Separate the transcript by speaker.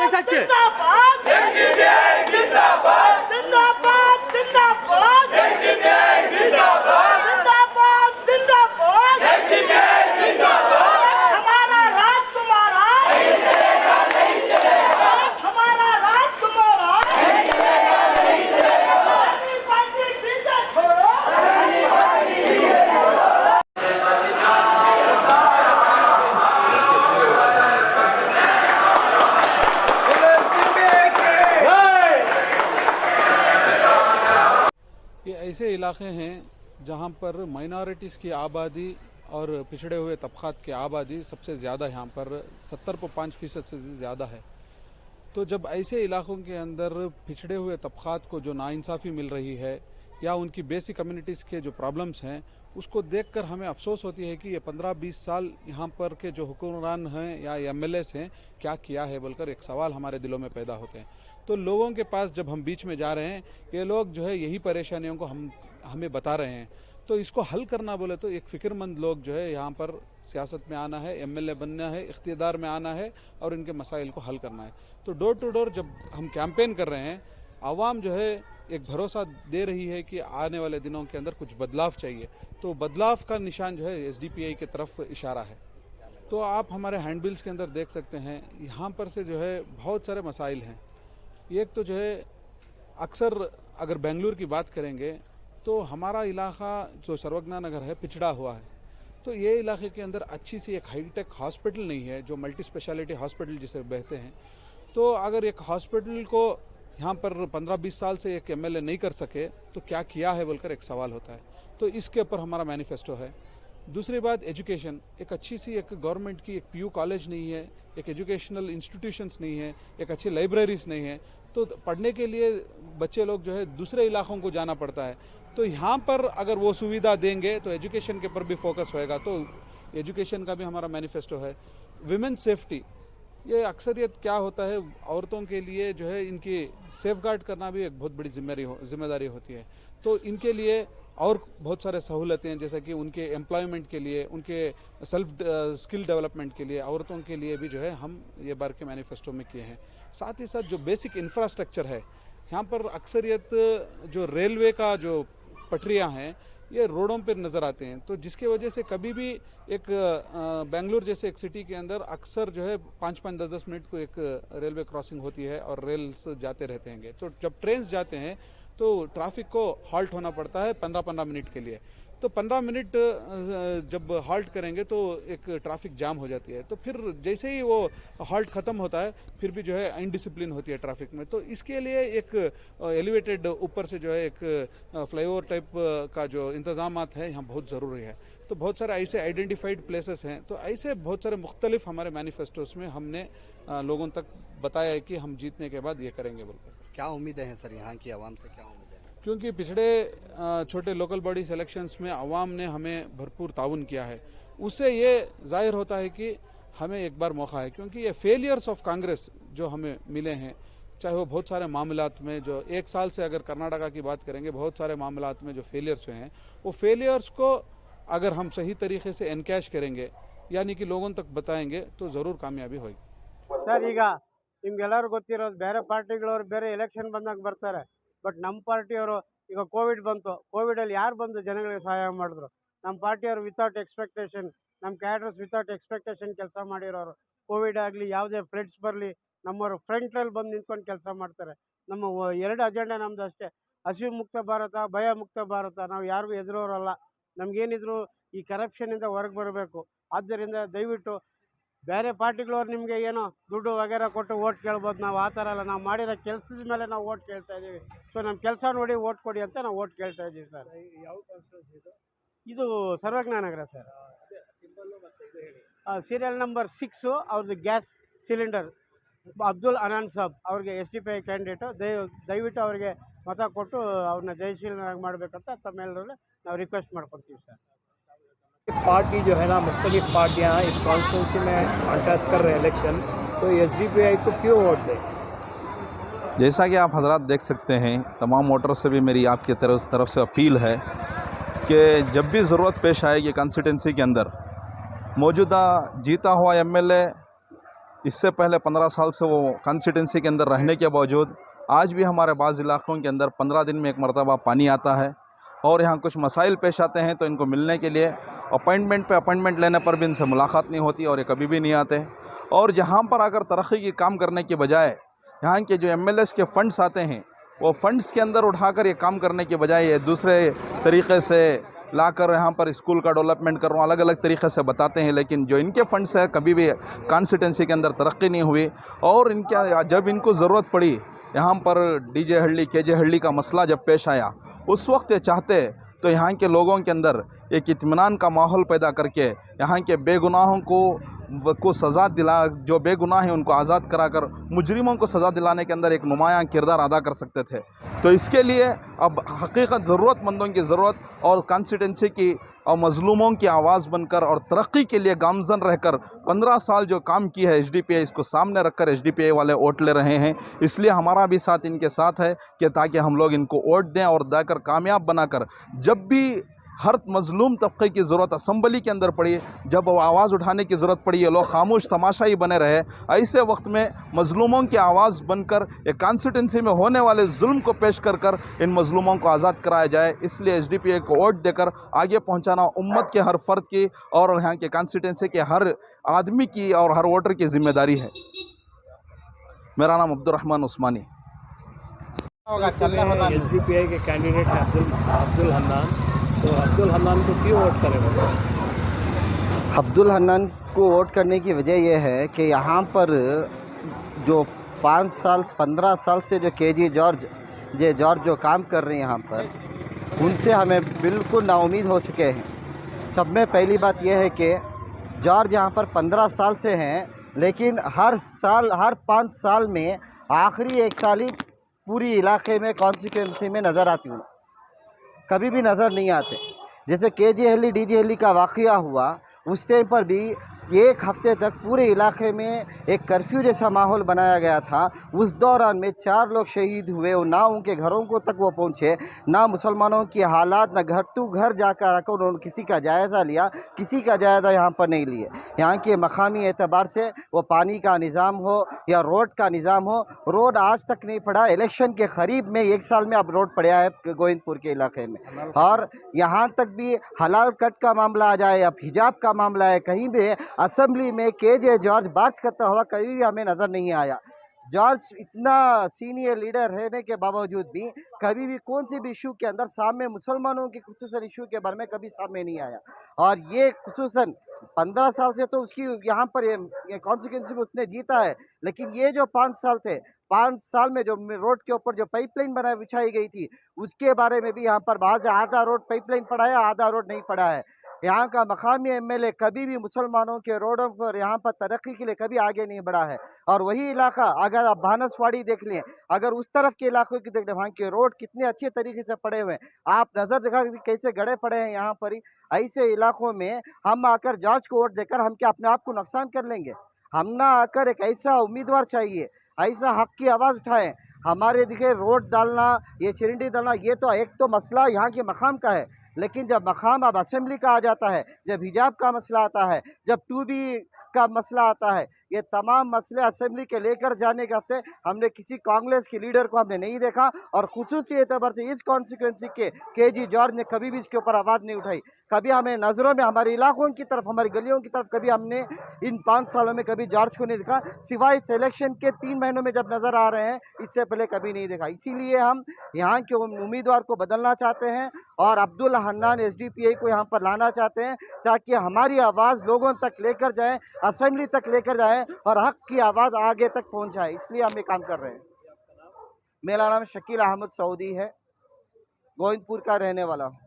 Speaker 1: सच।
Speaker 2: ये ऐसे इलाके हैं जहाँ पर माइनॉरिटीज़ की आबादी और पिछड़े हुए तबक़ात की आबादी सबसे ज़्यादा यहाँ पर 70.5% से ज़्यादा है। तो जब ऐसे इलाकों के अंदर पिछड़े हुए तबक़ात को जो नाइंसाफ़ी मिल रही है या उनकी बेसिक कम्युनिटीज़ के जो प्रॉब्लम्स हैं उसको देखकर हमें अफसोस होती है कि ये 15-20 साल यहाँ पर के जो हुक्मरान हैं या एमएलएस हैं क्या किया है बोलकर एक सवाल हमारे दिलों में पैदा होते हैं। तो लोगों के पास जब हम बीच में जा रहे हैं ये लोग जो है यही परेशानियों को हमें बता रहे हैं। तो इसको हल करना बोले तो एक फ़िक्रमंद लोग जो है यहाँ पर सियासत में आना है, एमएलए बनना है, इख्तियार में आना है और इनके मसाइल को हल करना है। तो डोर टू डोर जब हम कैंपेन कर रहे हैं आवाम जो है एक भरोसा दे रही है कि आने वाले दिनों के अंदर कुछ बदलाव चाहिए। तो बदलाव का निशान जो है एसडीपीआई की तरफ इशारा है। तो आप हमारे हैंडबिल्स के अंदर देख सकते हैं यहाँ पर से जो है बहुत सारे मसाइल हैं। एक तो जो है अक्सर अगर बेंगलुरु की बात करेंगे तो हमारा इलाका जो सर्वज्ञा नगर है पिछड़ा हुआ है। तो ये इलाके के अंदर अच्छी सी एक हाईटेक हॉस्पिटल नहीं है जो मल्टी स्पेशलिटी हॉस्पिटल जिसे कहते हैं। तो अगर एक हॉस्पिटल को यहाँ पर 15-20 साल से एक एमएलए नहीं कर सके तो क्या किया है बोलकर एक सवाल होता है। तो इसके ऊपर हमारा मैनिफेस्टो है। दूसरी बात एजुकेशन, एक अच्छी सी एक गवर्नमेंट की एक पीयू कॉलेज नहीं है, एक एजुकेशनल इंस्टीट्यूशंस नहीं है, एक अच्छी लाइब्रेरीज नहीं है। तो पढ़ने के लिए बच्चे लोग जो है दूसरे इलाकों को जाना पड़ता है। तो यहाँ पर अगर वो सुविधा देंगे तो एजुकेशन के ऊपर भी फोकस होएगा। तो एजुकेशन का भी हमारा मैनिफेस्टो है। विमेन सेफ्टी, ये अक्सरियत क्या होता है औरतों के लिए जो है इनकी सेफ गार्ड करना भी एक बहुत बड़ी जिम्मेदारी होती है। तो इनके लिए और बहुत सारे सहूलतें हैं जैसे कि उनके एम्प्लॉयमेंट के लिए, उनके सेल्फ स्किल डेवलपमेंट के लिए औरतों के लिए भी जो है हम ये बार के मैनिफेस्टो में किए हैं। साथ ही साथ जो बेसिक इंफ्रास्ट्रक्चर है यहाँ पर अक्सरियत जो रेलवे का जो पटरियाँ हैं ये रोडों पर नज़र आते हैं। तो जिसकी वजह से कभी भी एक बेंगलुरु जैसे एक सिटी के अंदर अक्सर जो है 5-5, 10-10 मिनट को एक रेलवे क्रॉसिंग होती है और रेल्स जाते रहते हैं। तो जब ट्रेन जाते हैं तो ट्रैफिक को हॉल्ट होना पड़ता है 15-15 मिनट के लिए। तो 15 मिनट जब हॉल्ट करेंगे तो एक ट्रैफिक जाम हो जाती है। तो फिर जैसे ही वो हॉल्ट ख़त्म होता है फिर भी जो है इनडिसिप्लिन होती है ट्रैफिक में। तो इसके लिए एक एलिवेटेड ऊपर से जो है एक फ्लाईओवर टाइप का जो इंतज़ामात है यहाँ बहुत ज़रूरी है। तो बहुत सारे ऐसे आइडेंटिफाइड प्लेसेस हैं। तो ऐसे बहुत सारे मुख्तलिफ हमारे मैनिफेस्टोस में हमने लोगों तक बताया है कि हम जीतने के बाद ये करेंगे बोलकर।
Speaker 3: क्या उम्मीदें हैं सर, यहाँ की आवाम से क्या उम्मीदें हैं?
Speaker 2: क्योंकि पिछड़े छोटे लोकल बॉडी सिलेक्शंस में आवाम ने हमें भरपूर ताउन किया है, उससे ये जाहिर होता है कि हमें एक बार मौका है। क्योंकि ये फेलियर्स ऑफ कांग्रेस जो हमें मिले हैं, चाहे वो बहुत सारे मामलात में जो एक साल से अगर कर्नाटका की बात करेंगे बहुत सारे मामलात में जो फेलियर्स हुए हैं वो फेलियर्स को अगर हम सही तरीके से एनकैश करेंगे यानी कि लोगों तक बताएंगे तो ज़रूर कामयाबी होगी।
Speaker 4: ಸರ್, ಈಗ ನಿಮ್ಗೆಲ್ಲರೂ ಗೊತ್ತಿರೋದು ಬೇರೆ ಪಾರ್ಟಿಗಳವ್ರು ಬೇರೆ ಎಲೆಕ್ಷನ್ ಬಂದಾಗ ಬರ್ತಾರೆ. ಬಟ್ ನಮ್ಮ ಪಾರ್ಟಿಯವರು ಈಗ ಕೋವಿಡ್ ಬಂತು, ಕೋವಿಡಲ್ಲಿ ಯಾರು ಬಂದು ಜನಗಳಿಗೆ ಸಹಾಯ ಮಾಡಿದ್ರು? ನಮ್ಮ ಪಾರ್ಟಿಯವರು ವಿತೌಟ್ ಎಕ್ಸ್ಪೆಕ್ಟೇಷನ್, ನಮ್ಮ ಕ್ಯಾಡ್ರಸ್ ವಿತೌಟ್ ಎಕ್ಸ್ಪೆಕ್ಟೇಷನ್ ಕೆಲಸ ಮಾಡಿರೋರು. ಕೋವಿಡ್ ಆಗಲಿ ಯಾವುದೇ ಫ್ಲಡ್ಸ್ ಬರಲಿ ನಮ್ಮವರು ಫ್ರಂಟಲ್ಲಿ ಬಂದು ನಿಂತ್ಕೊಂಡು ಕೆಲಸ ಮಾಡ್ತಾರೆ. ನಮ್ಮ ಎರಡು ಅಜೆಂಡಾ ನಮ್ಮದು ಅಷ್ಟೇ, ಹಸಿವು ಮುಕ್ತ ಭಾರತ, ಭಯ ಮುಕ್ತ ಭಾರತ. ನಾವು ಯಾರಿಗೂ ಎದುರೋರಲ್ಲ. ನಮಗೇನಿದ್ರು ಈ ಕರಪ್ಷನಿಂದ ಹೊರಗೆ ಬರಬೇಕು. ಆದ್ದರಿಂದ ದಯವಿಟ್ಟು ಬೇರೆ ಪಾರ್ಟಿಗಳವ್ರು ನಿಮಗೆ ಏನೋ ದುಡ್ಡು ವಗೇರ ಕೊಟ್ಟು ಓಟ್ ಕೇಳ್ಬೋದು, ನಾವು ಆ ಥರ ಅಲ್ಲ. ನಾವು ಮಾಡಿರೋ ಕೆಲಸದ ಮೇಲೆ ನಾವು ಓಟ್ ಕೇಳ್ತಾ ಇದ್ದೀವಿ. ಸೊ ನಮ್ಮ ಕೆಲಸ ನೋಡಿ ಓಟ್ ಕೊಡಿ ಅಂತ ನಾವು ಓಟ್ ಕೇಳ್ತಾ ಇದ್ದೀವಿ ಸರ್. ಯಾವ ಕಾನ್ಸ್ಟಿಟ್ಯೂನ್ಸಿ ಇದು? ಸರ್ವಜ್ಞಾ ನಗರ ಸರ್. ಸೀರಿಯಲ್ ನಂಬರ್ 6 ಅವ್ರದ್ದು ಗ್ಯಾಸ್ ಸಿಲಿಂಡರ್ ಅಬ್ದುಲ್ ಅನಾನ್ ಸಾಬ್ ಅವ್ರಿಗೆ SDPI ಕ್ಯಾಂಡಿಡೇಟು. ದಯವಿಟ್ಟು ಅವರಿಗೆ ಮತ ಕೊಟ್ಟು ಅವ್ರನ್ನ ಜಯಶೀಲನಾಗಿ ಮಾಡಬೇಕಂತ ತಮ್ಮೆಲ್ಲರೂ ನಾವು ರಿಕ್ವೆಸ್ಟ್ ಮಾಡ್ಕೊತೀವಿ ಸರ್.
Speaker 5: पार्टी जो है ना, मुख्तलिफ पार्टियाँ इस कॉन्स्टिट्यूंसी में कॉन्टेस्ट कर रहे हैं इलेक्शन, तो SDPI को क्यों वोट दें?
Speaker 6: जैसा कि आप हजरात देख सकते हैं, तमाम वोटरों से भी मेरी आपकी तरफ से अपील है कि जब भी ज़रूरत पेश आएगी कॉन्स्टिट्यूंसी के अंदर मौजूदा जीता हुआ MLA इससे पहले 15 साल से वो कॉन्स्टिट्यूंसी के अंदर रहने के बावजूद आज भी हमारे बाज़ इलाक़ों के अंदर 15 दिन में एक मरतबा पानी आता है और यहाँ कुछ मसाइल पेश आते हैं तो इनको मिलने के लिए अपॉइंटमेंट लेने पर भी इनसे मुलाकात नहीं होती और ये कभी भी नहीं आते। और जहाँ पर अगर तरक्की की काम करने के बजाय यहाँ के जो MLAs के फ़ंड्स आते हैं वो फ़ंड्स के अंदर उठाकर ये काम करने के बजाय ये दूसरे तरीक़े से लाकर यहाँ पर स्कूल का डेवलपमेंट कर रहा हूँ, अलग अलग तरीक़े से बताते हैं, लेकिन जो इनके फ़ंड्स है कभी भी कॉन्स्टिट्यूंसी के अंदर तरक्की नहीं हुई। और इनके जब इनको ज़रूरत पड़ी यहाँ पर DJ हल्ली KJ हल्ली का मसला जब पेश आया उस वक्त ये चाहते तो यहाँ के लोगों के अंदर एक इत्मीनान का माहौल पैदा करके यहाँ के बेगुनाहों को सज़ा दिला, जो बेगुनाह हैं उनको आज़ाद कराकर मुजरिमों को सज़ा दिलाने के अंदर एक नुमायाँ किरदार अदा कर सकते थे। तो इसके लिए अब हकीकत ज़रूरतमंदों की ज़रूरत और कॉन्स्टिट्यूंसी की और मज़लूमों की आवाज़ बनकर और तरक्की के लिए गामज़न रहकर 15 साल जो काम की है HDPI, इसको सामने रखकर HDPI वाले वोट ले रहे हैं। इसलिए हमारा भी साथ इनके साथ है कि ताकि हम लोग इनको वोट दें और देकर कामयाब बनाकर जब भी हर मज़लूम तबके की ज़रूरत असम्बली के अंदर पड़ी, जब आवाज़ उठाने की ज़रूरत पड़ी, ये लोग खामोश तमाशाई बने रहे, ऐसे वक्त में मज़लूमों की आवाज़ बनकर एक कॉन्स्टिट्यूंसी में होने वाले जुल्म को पेश कर इन मज़लूमों को आज़ाद कराया जाए। इसलिए HDPI को वोट देकर आगे पहुँचाना उम्मत के हर फ़र्द की और यहाँ के कॉन्स्टिट्यूंसी के हर आदमी की और हर वोटर की ज़िम्मेदारी है। मेरा नाम अब्दुर्रहमान उस्मानी।
Speaker 5: HDPI के कैंडिडेट हैं अब्दुल हन्नान, तो अब्दुल हन्नान को क्यों वोट करेंगे?
Speaker 3: अब्दुल हन्नान को वोट करने की वजह यह है कि यहाँ पर जो 15 साल से जो KJ जॉर्ज जो काम कर रहे हैं यहाँ पर, उनसे हमें बिल्कुल नाउमीद हो चुके हैं। सब में पहली बात यह है कि जॉर्ज यहाँ पर 15 साल से हैं, लेकिन हर 5 साल में आखिरी 1 साल ही पूरी इलाके में कॉन्स्टिट्यूंसी में नज़र आती हूँ, कभी भी नज़र नहीं आते। जैसे KJ हल्ली DJ हल्ली का वाक़या हुआ, उस टाइम पर भी 1 हफ़्ते तक पूरे इलाके में एक कर्फ्यू जैसा माहौल बनाया गया था। उस दौरान में 4 लोग शहीद हुए और ना उनके घरों को तक वो पहुँचे, ना मुसलमानों की हालात, ना घर टू घर जाकर रखा उन्होंने किसी का जायज़ा लिया, किसी का जायज़ा यहाँ पर नहीं लिए। यहाँ के मकामी एतबार से वो पानी का निज़ाम हो या रोड का निज़ाम हो, रोड आज तक नहीं पड़ा। इलेक्शन के करीब में 1 साल में अब रोड पड़ा है गोविंदपुर के इलाके में। और यहाँ तक भी हलाल कट का मामला आ जाए या हिजाब का मामला है, कहीं भी असेंबली में KJ जॉर्ज बात करता हुआ कभी भी हमें नज़र नहीं आया। जॉर्ज इतना सीनियर लीडर रहने के बावजूद भी कभी भी कौन सी भी इशू के अंदर सामने मुसलमानों के खुसूसन इशू के बारे में कभी सामने नहीं आया। और ये खुसूसन 15 साल से तो उसकी यहाँ पर ये कॉन्स्टिट्यूंसी में उसने जीता है, लेकिन ये जो 5 साल थे, 5 साल में जो रोड के ऊपर जो पाइपलाइन बिछाई गई थी, उसके बारे में भी यहाँ पर आधा रोड पाइपलाइन पड़ा है, आधा रोड नहीं पड़ा है। यहाँ का मकामी MLA कभी भी मुसलमानों के रोडों पर यहाँ पर तरक्की के लिए कभी आगे नहीं बढ़ा है। और वही इलाका अगर आप भानसवाड़ी देख लें, अगर उस तरफ के इलाकों की देख लें, वहाँ के रोड कितने अच्छे तरीके से पड़े हुए हैं, आप नज़र दिखा कैसे गड़े पड़े हैं यहाँ पर ही। ऐसे इलाकों में हम आकर जॉर्ज को वोट देकर हम क्या अपने आप को नुकसान कर लेंगे? हम ना आकर एक ऐसा उम्मीदवार चाहिए, ऐसा हक की आवाज़ उठाएं। हमारे दिखे रोड डालना, ये चिरंडी डालना, ये तो एक तो मसला यहाँ के मकाम का है, लेकिन जब मकाम अब असेंबली का आ जाता है, जब हिजाब का मसला आता है, जब 2B का मसला आता है, ये तमाम मसले असेंबली के लेकर जाने के वास्ते हमने किसी कांग्रेस के लीडर को हमने नहीं देखा। और खुसूसी एतबार से इस कॉन्स्टिट्यूंसी के KJ जॉर्ज ने कभी भी इसके ऊपर आवाज़ नहीं उठाई। कभी हमें नज़रों में हमारे इलाकों की तरफ, हमारी गलियों की तरफ कभी हमने इन 5 सालों में कभी जॉर्ज को नहीं देखा, सिवाय इस इलेक्शन के 3 महीनों में जब नज़र आ रहे हैं, इससे पहले कभी नहीं देखा। इसीलिए हम यहाँ के उम्मीदवार को बदलना चाहते हैं और अब्दुल हन्नान HDPI को यहाँ पर लाना चाहते हैं, ताकि हमारी आवाज़ लोगों तक लेकर जाएँ, असेंबली तक लेकर जाएँ और हक की आवाज़ आगे तक पहुँचाए। इसलिए हम ये काम कर रहे हैं। मेरा नाम शकील अहमद सऊदी है, गोविंदपुर का रहने वाला हूँ।